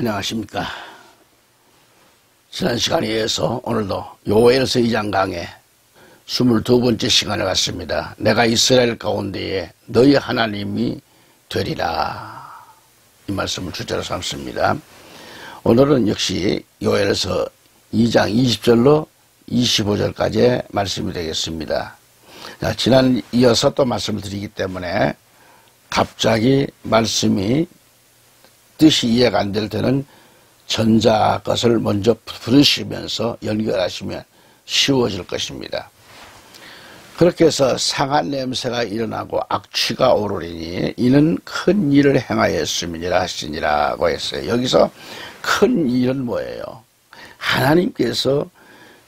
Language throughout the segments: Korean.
안녕하십니까. 지난 시간에 이어서 오늘도 요엘서 2장 강의 22번째 시간을 갖습니다. 내가 이스라엘 가운데에 너희 하나님이 되리라. 이 말씀을 주제로 삼습니다. 오늘은 역시 요엘서 2장 20절로 25절까지의 말씀이 되겠습니다. 자, 지난 이어서 또 말씀을 드리기 때문에 갑자기 말씀이 뜻이 이해가 안 될 때는 전자 것을 먼저 부르시면서 연결하시면 쉬워질 것입니다. 그렇게 해서 상한 냄새가 일어나고 악취가 오르리니 이는 큰 일을 행하였음이니라 하시니라고 했어요. 여기서 큰 일은 뭐예요? 하나님께서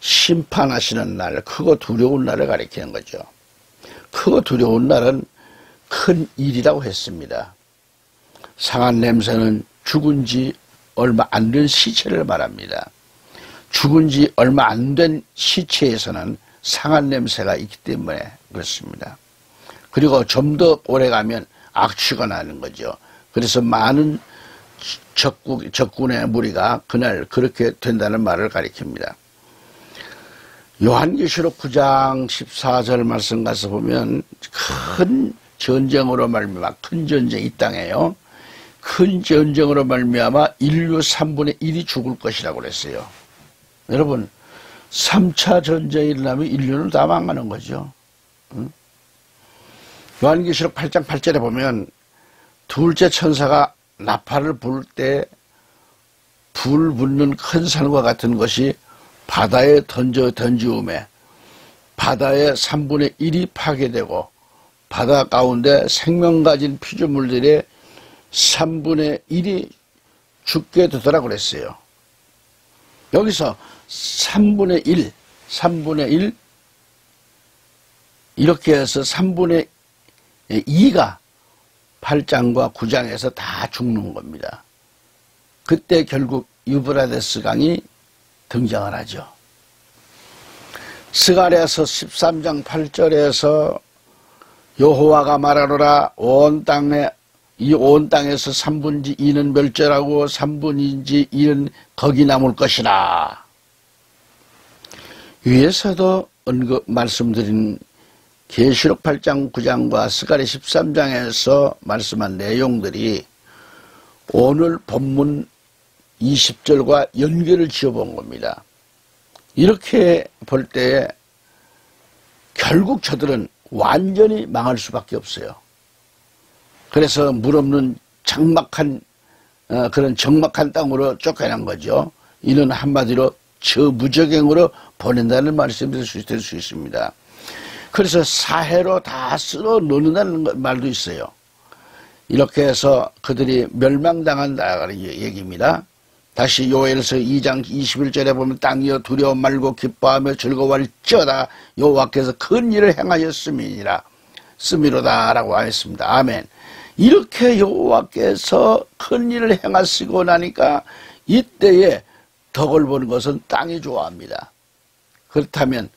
심판하시는 날, 크고 두려운 날을 가리키는 거죠. 크고 두려운 날은 큰 일이라고 했습니다. 상한 냄새는 죽은 지 얼마 안 된 시체를 말합니다. 죽은 지 얼마 안 된 시체에서는 상한 냄새가 있기 때문에 그렇습니다. 그리고 좀 더 오래 가면 악취가 나는 거죠. 그래서 많은 적군의 무리가 그날 그렇게 된다는 말을 가리킵니다. 요한계시록 9장 14절 말씀 가서 보면 큰 전쟁으로 말미암아 큰 전쟁 이 땅에요. 큰 전쟁으로 말미암아 인류 3분의 1이 죽을 것이라고 그랬어요. 여러분 3차 전쟁이 일어나면 인류는 다 망하는 거죠. 응? 요한계시록 8장 8절에 보면 둘째 천사가 나팔을 불 때 불 붙는 큰 산과 같은 것이 바다에 던지움에 바다의 3분의 1이 파괴되고 바다 가운데 생명 가진 피조물들의 3분의 1이 죽게 되더라고 그랬어요. 여기서 3분의 1 이렇게 해서 3분의 2가 8장과 9장에서 다 죽는 겁니다. 그때 결국 유브라데스 강이 등장을 하죠. 스가랴서 13장 8절에서 여호와가 말하노라 이 온 땅에서 3분의 2는 멸절하고 3분의 2는 거기 남을 것이라. 위에서도 말씀드린 계시록 8장 9장과 스가랴 13장에서 말씀한 내용들이 오늘 본문 20절과 연결을 지어본 겁니다. 이렇게 볼 때 결국 저들은 완전히 망할 수밖에 없어요. 그래서 물 없는 그런 적막한 땅으로 쫓겨난 거죠. 이는 한마디로 저무저갱으로 보낸다는 말씀이 될 수 있습니다. 그래서 사해로 다 쓸어 넣는다는 말도 있어요. 이렇게 해서 그들이 멸망당한다는 얘기입니다. 다시 요엘서 2장 21절에 보면 땅이여 두려워 말고 기뻐하며 즐거워할지어다 여호와께서 큰 일을 행하였음이니라 씀이로다라고 하였습니다. 아멘. 이렇게 여호와께서 큰 일을 행하시고 나니까 이때에 덕을 보는 것은 땅이 좋아합니다. 그렇다면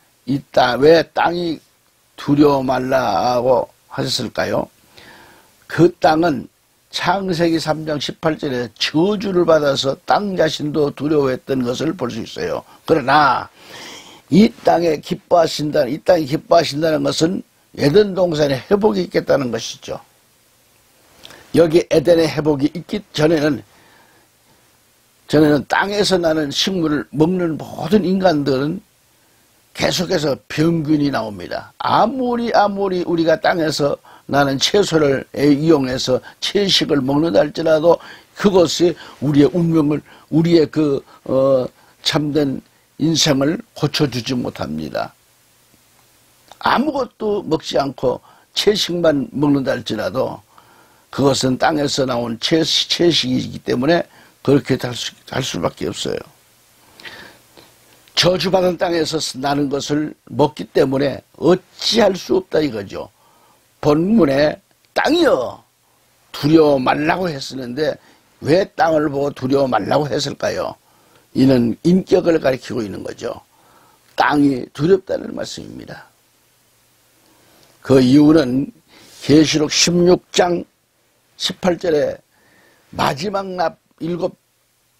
왜 땅이 두려워 말라고 하셨을까요? 그 땅은 창세기 3장 18절에 저주를 받아서 땅 자신도 두려워했던 것을 볼 수 있어요. 그러나 이 땅이 기뻐하신다는 것은 에덴 동산에 회복이 있겠다는 것이죠. 여기 에덴의 회복이 있기 전에는 땅에서 나는 식물을 먹는 모든 인간들은 계속해서 병균이 나옵니다. 아무리 우리가 땅에서 나는 채소를 이용해서 채식을 먹는다 할지라도 그것이 우리의 운명을, 우리의 참된 인생을 고쳐주지 못합니다. 아무것도 먹지 않고 채식만 먹는다 할지라도 그것은 땅에서 나온 채식이기 때문에 그렇게 할 수밖에 없어요. 저주받은 땅에서 나는 것을 먹기 때문에 어찌할 수 없다 이거죠. 본문에 땅이여 두려워 말라고 했었는데 왜 땅을 보고 두려워 말라고 했을까요? 이는 인격을 가리키고 있는 거죠. 땅이 두렵다는 말씀입니다. 그 이유는 계시록 16장 18절에 마지막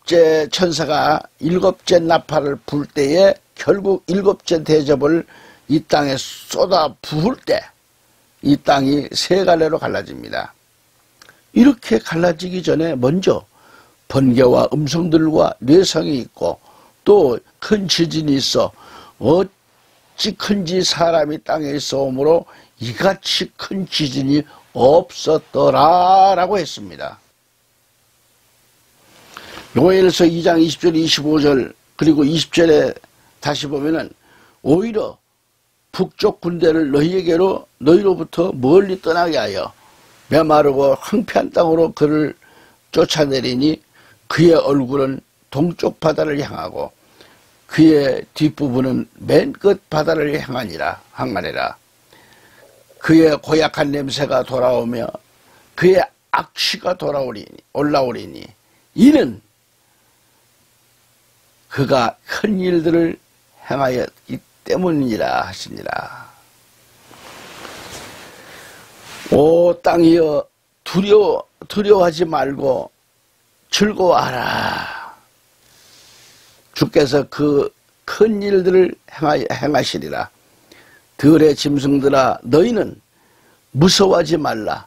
일곱째 천사가 일곱째 나팔을 불 때에 결국 일곱째 대접을 이 땅에 쏟아 부을 때 이 땅이 세 갈래로 갈라집니다. 이렇게 갈라지기 전에 먼저 번개와 음성들과 뇌성이 있고 또 큰 지진이 있어 어찌 큰지 사람이 땅에 있어오므로 이같이 큰 지진이 없었더라 라고 했습니다. 요엘서 2장 20절 25절 그리고 20절에 다시 보면은 오히려 북쪽 군대를 너희로부터 멀리 떠나게 하여 메마르고 황폐한 땅으로 그를 쫓아내리니 그의 얼굴은 동쪽 바다를 향하고 그의 뒷부분은 맨 끝 바다를 향하니라. 그의 고약한 냄새가 돌아오며 그의 악취가 올라오리니 이는 그가 큰 일들을 행하였기 때문이라 하시니라. 오 땅이여 두려워하지 말고 즐거워하라. 주께서 그 큰 일들을 행하시리라. 들의 짐승들아 너희는 무서워하지 말라.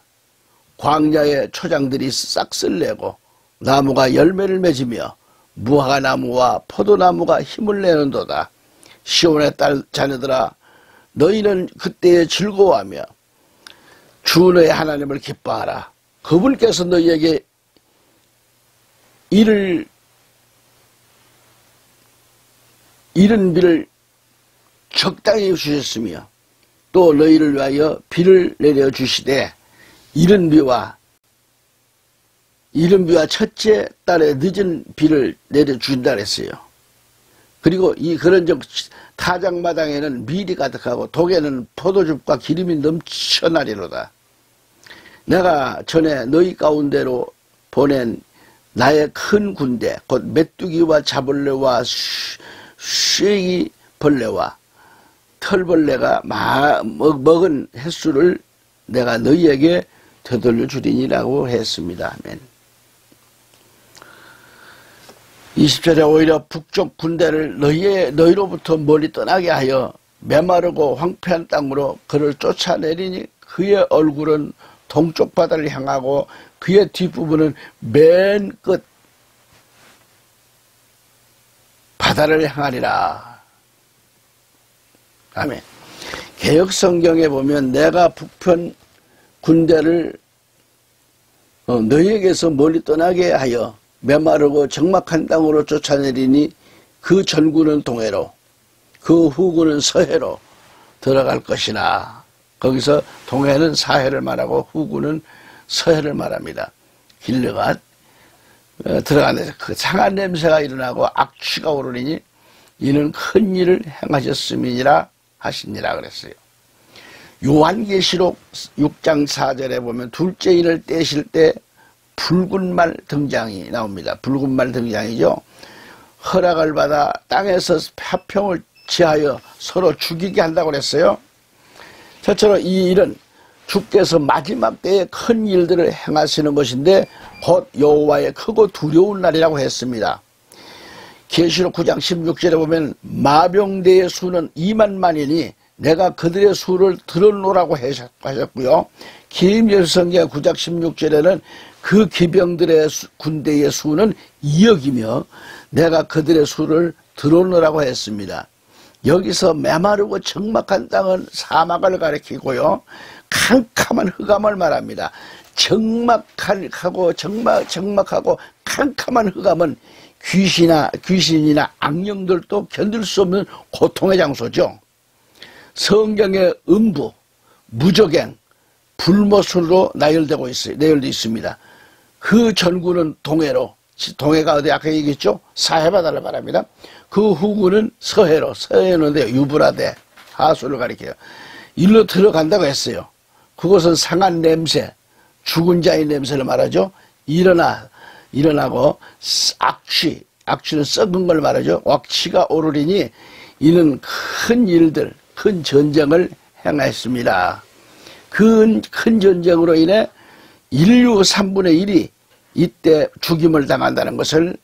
광야의 초장들이 싹쓸 내고 나무가 열매를 맺으며 무화과나무와 포도나무가 힘을 내는도다. 시온의 딸 자녀들아 너희는 그때에 즐거워하며 주 너의 하나님을 기뻐하라. 그분께서 너희에게 이른 비를 적당히 주셨으며 또 너희를 위하여 비를 내려주시되 이른 비와 첫째 달에 늦은 비를 내려준다 그랬어요. 그리고 그런 타작마당에는 밀이 가득하고 독에는 포도즙과 기름이 넘쳐나리로다. 내가 전에 너희 가운데로 보낸 나의 큰 군대 곧 메뚜기와 자벌레와 쇠기 벌레와 털벌레가 먹은 횟수를 내가 너희에게 되돌려 주리니라고 했습니다. 아멘. 20절에 오히려 북쪽 군대를 너희로부터 멀리 떠나게 하여 메마르고 황폐한 땅으로 그를 쫓아내리니 그의 얼굴은 동쪽 바다를 향하고 그의 뒷부분은 맨 끝 바다를 향하리라. 아멘. 개역성경에 보면 내가 북편 군대를 너희에게서 멀리 떠나게 하여 메마르고 적막한 땅으로 쫓아내리니 그 전구는 동해로 그 후구는 서해로 들어갈 것이나. 거기서 동해는 사해를 말하고 후구는 서해를 말합니다. 길르가 들어가는 그 상한 냄새가 일어나고 악취가 오르니 이는 큰 일을 행하셨음이니라 하시니라 그랬어요. 요한계시록 6장 4절에 보면 둘째 인을 떼실 때 붉은 말 등장이 나옵니다. 붉은 말 등장이죠. 허락을 받아 땅에서 화평을 취하여 서로 죽이게 한다고 그랬어요. 저처럼 이 일은 주께서 마지막 때에 큰 일들을 행하시는 것인데 곧 여호와의 크고 두려운 날이라고 했습니다. 계시록 9장 16절에 보면 마병대의 수는 2만만이니 내가 그들의 수를 들어놓으라고 하셨고요. 김열성경 9장 16절에는 그 기병들의 군대의 수는 2억이며 내가 그들의 수를 들어놓으라고 했습니다. 여기서 메마르고 적막한 땅은 사막을 가리키고요. 캄캄한 흑암을 말합니다. 적막하고 캄캄한 흑암은 귀신이나 악령들도 견딜 수 없는 고통의 장소죠. 성경의 음부, 무적행, 불못으로 나열되어 있습니다. 그 전구는 동해로, 동해가 어디 아까 얘기했죠? 사해바다를 말합니다. 그 후구는 서해로, 서해는 유브라데, 하수를 가리켜요. 일로 들어간다고 했어요. 그것은 상한 냄새, 죽은 자의 냄새를 말하죠. 일어나고 악취는 썩은 걸 말하죠. 악취가 오르리니 이는 큰 일들, 큰 전쟁을 행했습니다. 큰 전쟁으로 인해 인류 3분의 1이 이때 죽임을 당한다는 것을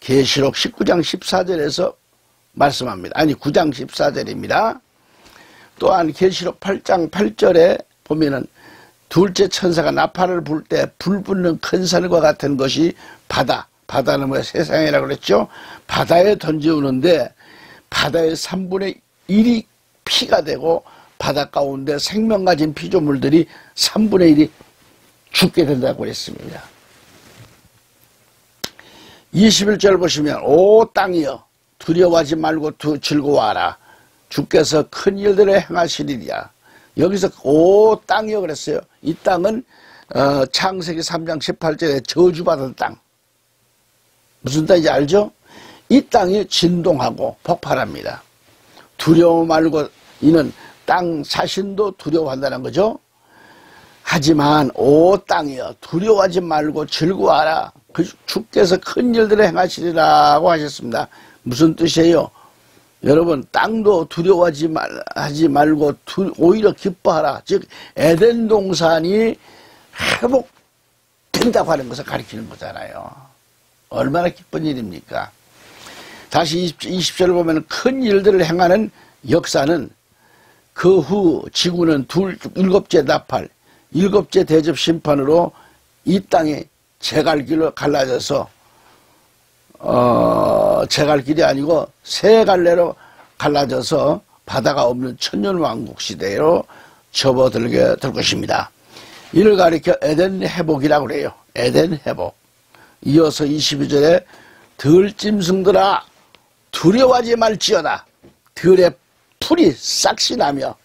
계시록 19장 14절에서 말씀합니다. 아니 9장 14절입니다. 또한 계시록 8장 8절에 보면은 둘째 천사가 나팔을 불 때 불 붙는 큰 산과 같은 것이 바다는 뭐 세상이라고 그랬죠. 바다에 던져오는데 바다의 3분의 1이 피가 되고 바다 가운데 생명 가진 피조물들이 3분의 1이 죽게 된다고 그랬습니다. 21절 보시면 오 땅이여 두려워하지 말고 즐거워하라. 주께서 큰 일들을 행하시리라. 여기서 오 땅이여 그랬어요. 이 땅은 창세기 3장 18절에 저주받은 땅. 무슨 땅인지 알죠? 이 땅이 진동하고 폭발합니다. 두려워 말고 이는 땅 자신도 두려워한다는 거죠. 하지만 오 땅이여 두려워하지 말고 즐거워하라. 주께서 큰 일들을 행하시리라고 하셨습니다. 무슨 뜻이에요? 여러분 땅도 두려워하지 말고 오히려 기뻐하라. 즉 에덴 동산이 회복된다고 하는 것을 가리키는 거잖아요. 얼마나 기쁜 일입니까? 다시 20절을 보면 큰 일들을 행하는 역사는 그 후 지구는 일곱째 나팔, 일곱째 대접 심판으로 이 땅이 제갈길로 갈라져서 제갈길이 아니고 세 갈래로 갈라져서 바다가 없는 천년왕국 시대로 접어들게 될 것입니다. 이를 가리켜 에덴 회복이라고 그래요. 에덴 회복. 이어서 22절에 들짐승들아 두려워하지 말지어다. 들의 풀이 싹시 나며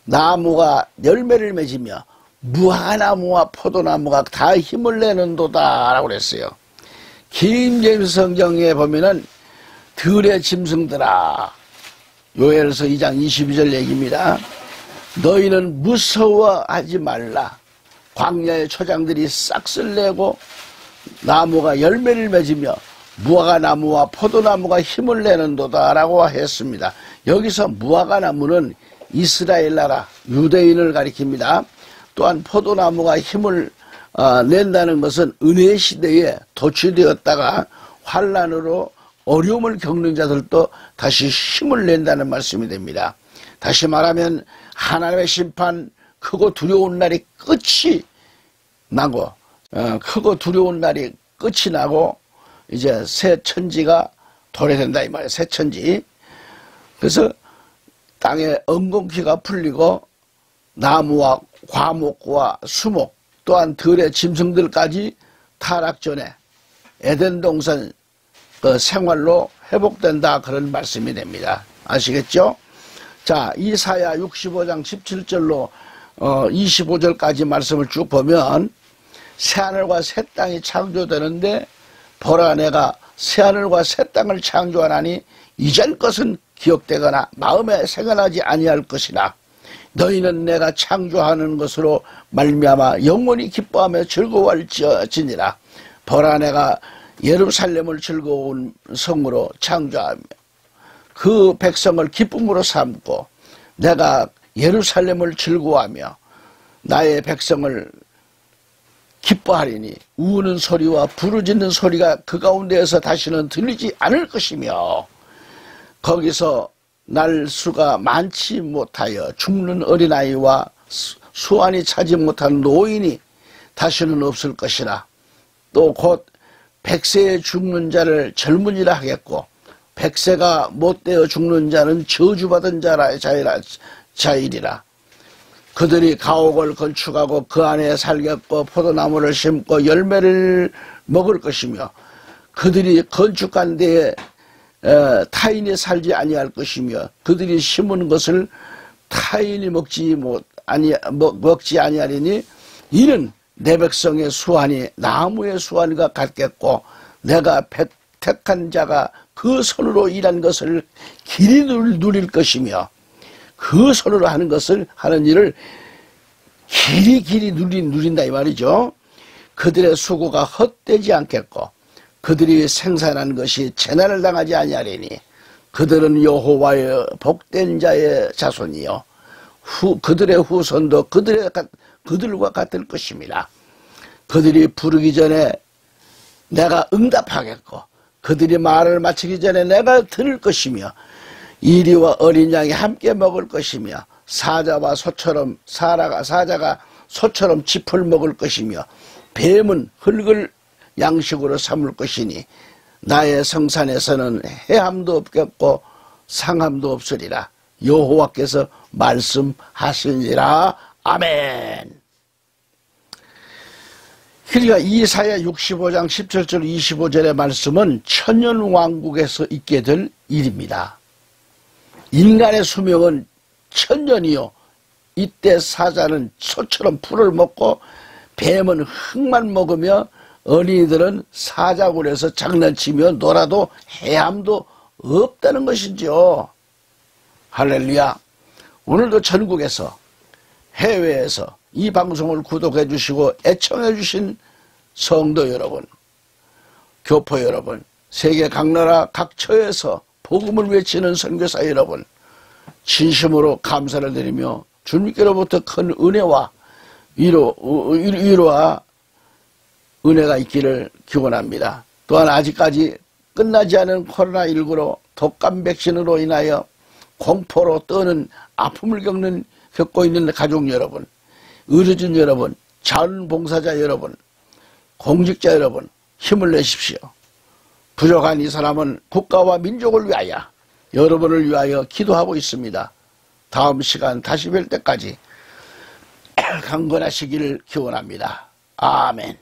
나무가 열매를 맺으며 무화과나무와 포도나무가 다 힘을 내는도다 라고 그랬어요. 김제임스 성경에 보면은 들의 짐승들아, 요엘서 2장 22절 얘기입니다. 너희는 무서워하지 말라. 광야의 초장들이 싹쓸 내고 나무가 열매를 맺으며 무화과나무와 포도나무가 힘을 내는도다 라고 했습니다. 여기서 무화과나무는 이스라엘 나라 유대인을 가리킵니다. 또한 포도나무가 힘을 낸다는 것은 은혜 시대에 도취되었다가 환난으로 어려움을 겪는 자들도 다시 힘을 낸다는 말씀이 됩니다. 다시 말하면 하나님의 심판 크고 두려운 날이 끝이 나고 크고 두려운 날이 끝이 나고 이제 새 천지가 도래된다 이 말이에요. 새 천지. 그래서 땅에 엉겅퀴가 풀리고 나무와 과목과 수목 또한 들의 짐승들까지 타락 전에 에덴 동산 그 생활로 회복된다 그런 말씀이 됩니다. 아시겠죠? 자, 이사야 65장 17절로 25절까지 말씀을 쭉 보면 새하늘과 새 땅이 창조되는데 보라 내가 새하늘과 새 땅을 창조하나니 이전 것은 기억되거나 마음에 생각나지 아니할 것이라. 너희는 내가 창조하는 것으로 말미암아 영원히 기뻐하며 즐거워할지니라. 보라 내가 예루살렘을 즐거운 성으로 창조하며 그 백성을 기쁨으로 삼고 내가 예루살렘을 즐거워하며 나의 백성을 기뻐하리니 우는 소리와 부르짖는 소리가 그 가운데에서 다시는 들리지 않을 것이며 거기서 날 수가 많지 못하여 죽는 어린아이와 수완이 차지 못한 노인이 다시는 없을 것이라. 또 곧 100세에 죽는 자를 젊은이라 하겠고 100세가 못되어 죽는 자는 저주받은 자이리라. 그들이 가옥을 건축하고 그 안에 살겠고 포도나무를 심고 열매를 먹을 것이며 그들이 건축한 데에 타인이 살지 아니할 것이며 그들이 심은 것을 타인이 먹지 아니하리니 이는 내 백성의 수완이 나무의 수완과 같겠고 내가 택한 자가 그 손으로 일한 것을 길이 누릴 것이며 그 손으로 하는 일을 길이 누린다 이 말이죠. 그들의 수고가 헛되지 않겠고 그들이 생산한 것이 재난을 당하지 아니하리니 그들은 여호와의 복된 자의 자손이요 그들의 후손도 그들과 같을 것입니다. 그들이 부르기 전에 내가 응답하겠고 그들이 말을 마치기 전에 내가 들을 것이며 이리와 어린 양이 함께 먹을 것이며 사자가 소처럼 짚을 먹을 것이며 뱀은 흙을 양식으로 삼을 것이니 나의 성산에서는 해함도 없겠고 상함도 없으리라. 여호와께서 말씀하시니라. 아멘. 그러니까 이사야 65장 17절 25절의 말씀은 천년왕국에서 있게 될 일입니다. 인간의 수명은 천년이요, 이때 사자는 소처럼 풀을 먹고 뱀은 흙만 먹으며 어린이들은 사자굴에서 장난치며 놀아도 해함도 없다는 것이죠. 할렐루야. 오늘도 전국에서, 해외에서 이 방송을 구독해 주시고 애청해 주신 성도 여러분, 교포 여러분, 세계 각 나라 각 처에서 복음을 외치는 선교사 여러분, 진심으로 감사를 드리며 주님께로부터 큰 은혜와 위로와 은혜가 있기를 기원합니다. 또한 아직까지 끝나지 않은 코로나19로 독감 백신으로 인하여 공포로 떠는 아픔을 겪고 있는 가족 여러분, 의료진 여러분, 자원봉사자 여러분, 공직자 여러분, 힘을 내십시오. 부족한 이 사람은 국가와 민족을 위하여, 여러분을 위하여 기도하고 있습니다. 다음 시간 다시 뵐 때까지 강건하시기를 기원합니다. 아멘.